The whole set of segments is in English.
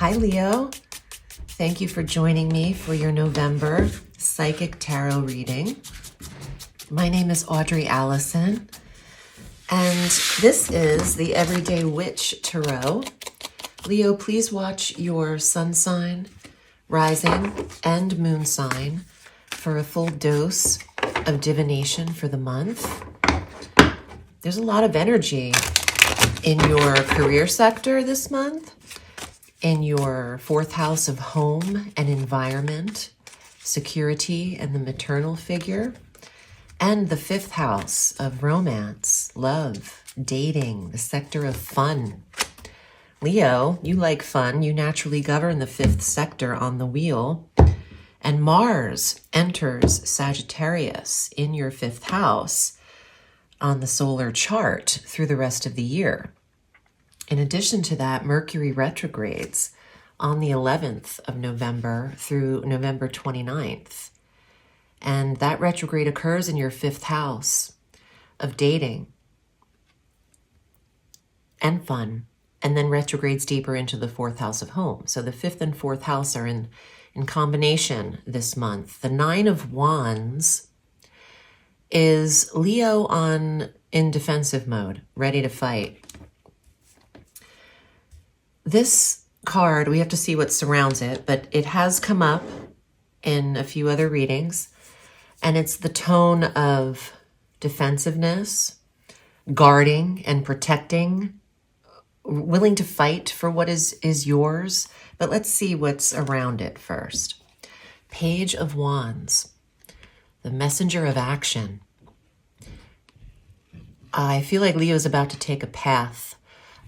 Hi, Leo. Thank you for joining me for your November Psychic Tarot reading. My name is Audrey Alison, and this is the Everyday Witch Tarot. Leo, please watch your sun sign, rising, and moon sign for a full dose of divination for the month. There's a lot of energy in your career sector this month, in your fourth house of home and environment, security and the maternal figure, and the fifth house of romance, love, dating, the sector of fun. Leo, you like fun. You naturally govern the fifth sector on the wheel. And Mars enters Sagittarius in your fifth house on the solar chart through the rest of the year. In addition to that, Mercury retrogrades on the 11th of November through November 29th. And that retrograde occurs in your fifth house of dating and fun, and then retrogrades deeper into the fourth house of home. So the fifth and fourth house are in combination this month. The Nine of Wands is Leo in defensive mode, ready to fight. This card, we have to see what surrounds it, but it has come up in a few other readings, and it's the tone of defensiveness, guarding and protecting, willing to fight for what is yours. But let's see what's around it first. Page of Wands, the messenger of action. I feel like Leo's about to take a path,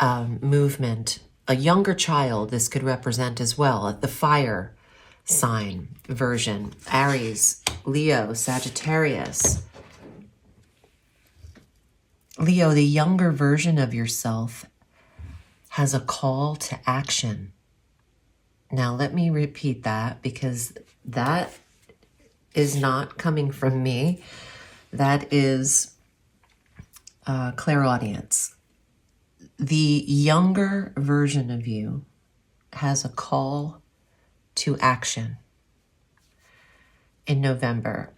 movement. A younger child, this could represent as well, the fire sign version. Aries, Leo, Sagittarius. Leo, the younger version of yourself has a call to action. Now, let me repeat that because that is not coming from me. That is clairaudience. The younger version of you has a call to action in November.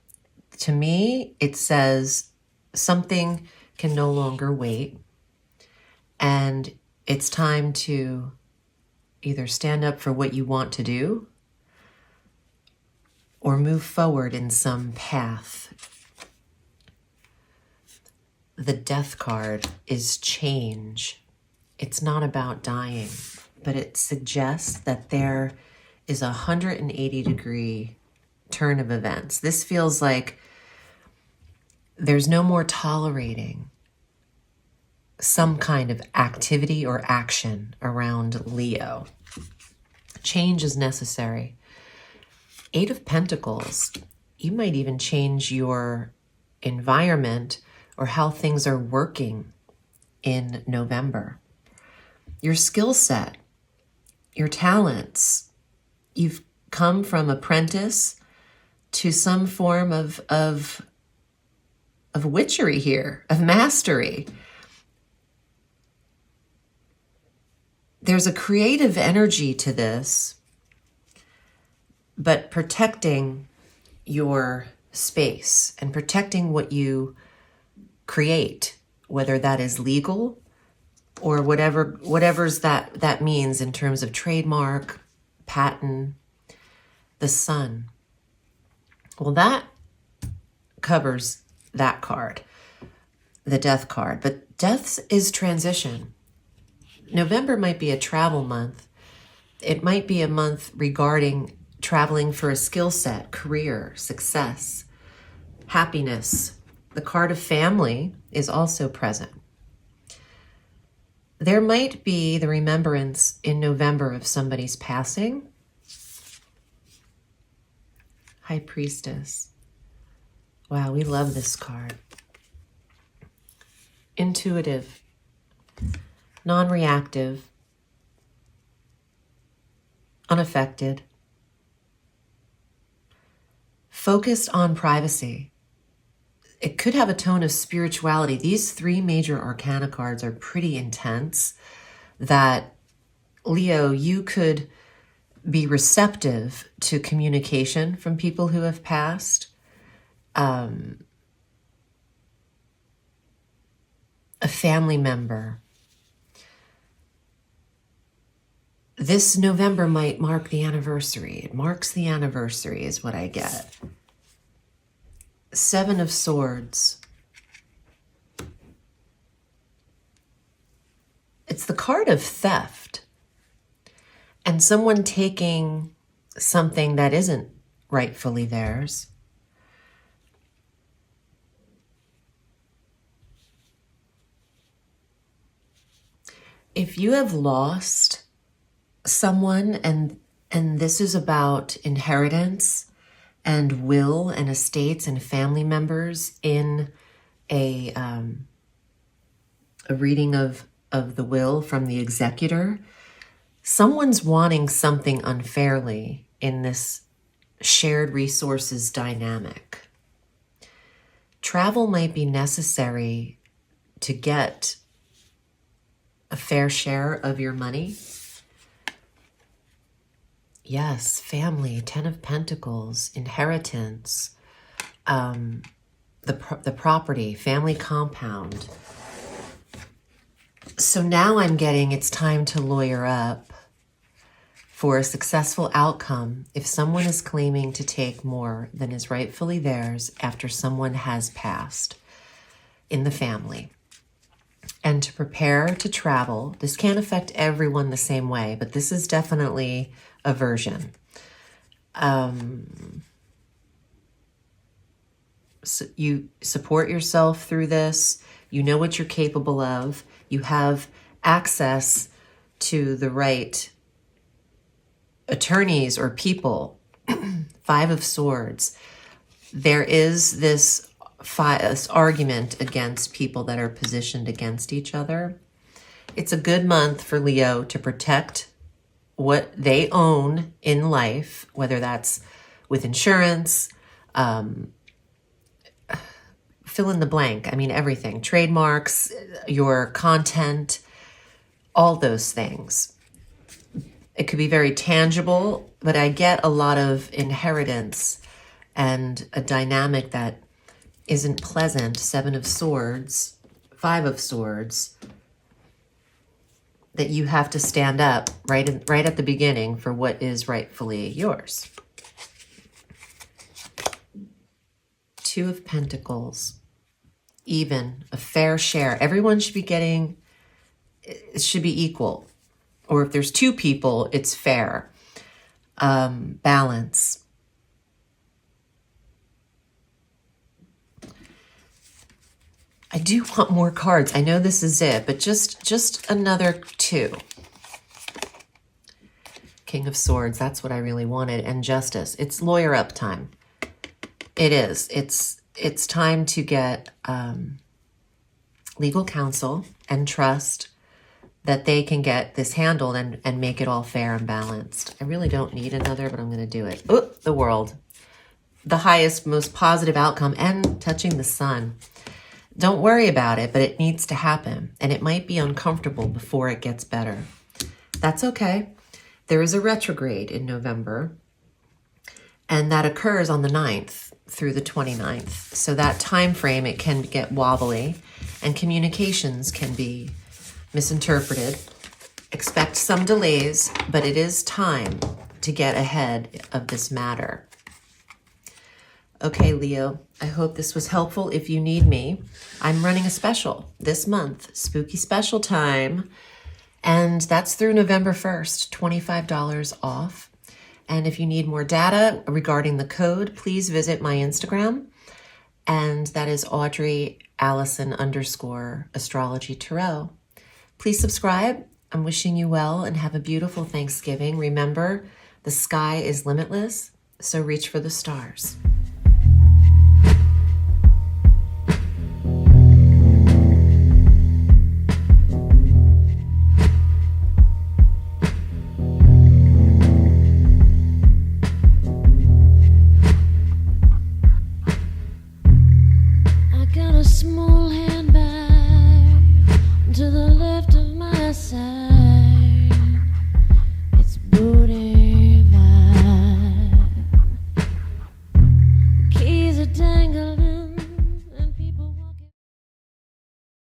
To me, it says something can no longer wait, and it's time to either stand up for what you want to do or move forward in some path. The Death card is change. It's not about dying, but it suggests that there is a 180-degree turn of events. This feels like there's no more tolerating some kind of activity or action around Leo. Change is necessary. Eight of Pentacles. You might even change your environment or how things are working in November. Your skill set, your talents. You've come from apprentice to some form of witchery here, of mastery. There's a creative energy to this, but protecting your space and protecting what you create, whether that is legal or whatever's that means in terms of trademark, patent, the sun. Well, that covers that card, the Death card. But Death is transition. November might be a travel month. It might be a month regarding traveling for a skill set, career, success, happiness. The card of family is also present. There might be the remembrance in November of somebody's passing. High Priestess. Wow, we love this card. Intuitive, non-reactive, unaffected, focused on privacy. It could have a tone of spirituality. These three major arcana cards are pretty intense, that Leo, you could be receptive to communication from people who have passed. A family member. This November might mark the anniversary. It marks the anniversary is what I get. 7 of Swords. It's the card of theft. And someone taking something that isn't rightfully theirs. If you have lost someone, and this is about inheritance and will and estates and family members in a reading of the will from the executor, someone's wanting something unfairly in this shared resources dynamic. Travel might be necessary to get a fair share of your money. Yes, family, 10 of Pentacles, inheritance, the property, family compound. So now I'm getting it's time to lawyer up for a successful outcome if someone is claiming to take more than is rightfully theirs after someone has passed in the family. And to prepare to travel. This can't affect everyone the same way, but this is definitely a version. So you support yourself through this. You know what you're capable of. You have access to the right attorneys or people. 5 of Swords. There is this argument against people that are positioned against each other. It's a good month for Leo to protect what they own in life, whether that's with insurance, fill in the blank. I mean, everything, trademarks, your content, all those things. It could be very tangible, but I get a lot of inheritance and a dynamic that isn't pleasant. 7 of Swords, 5 of Swords, that you have to stand up right at the beginning for what is rightfully yours. 2 of Pentacles, even, a fair share. Everyone should be getting, it should be equal. Or if there's 2 people, it's fair. Balance. I do want more cards. I know this is it, but just another 2. King of Swords, that's what I really wanted. And Justice. It's lawyer up time. It is. It's time to get legal counsel and trust that they can get this handled and make it all fair and balanced. I really don't need another, but I'm going to do it. Oh, the World. The highest, most positive outcome, and touching the sun. Don't worry about it, but it needs to happen. And it might be uncomfortable before it gets better. That's okay. There is a retrograde in November, and that occurs on the 9th through the 29th. So that time frame, it can get wobbly, and communications can be misinterpreted. Expect some delays, but it is time to get ahead of this matter. Okay, Leo, I hope this was helpful. If you need me, I'm running a special this month, spooky special time, and that's through November 1st, $25 off. And if you need more data regarding the code, please visit my Instagram, and that is Audrey Alison _ Astrology Tarot. Please subscribe. I'm wishing you well and have a beautiful Thanksgiving. Remember, the sky is limitless, so reach for the stars. Small handbag to the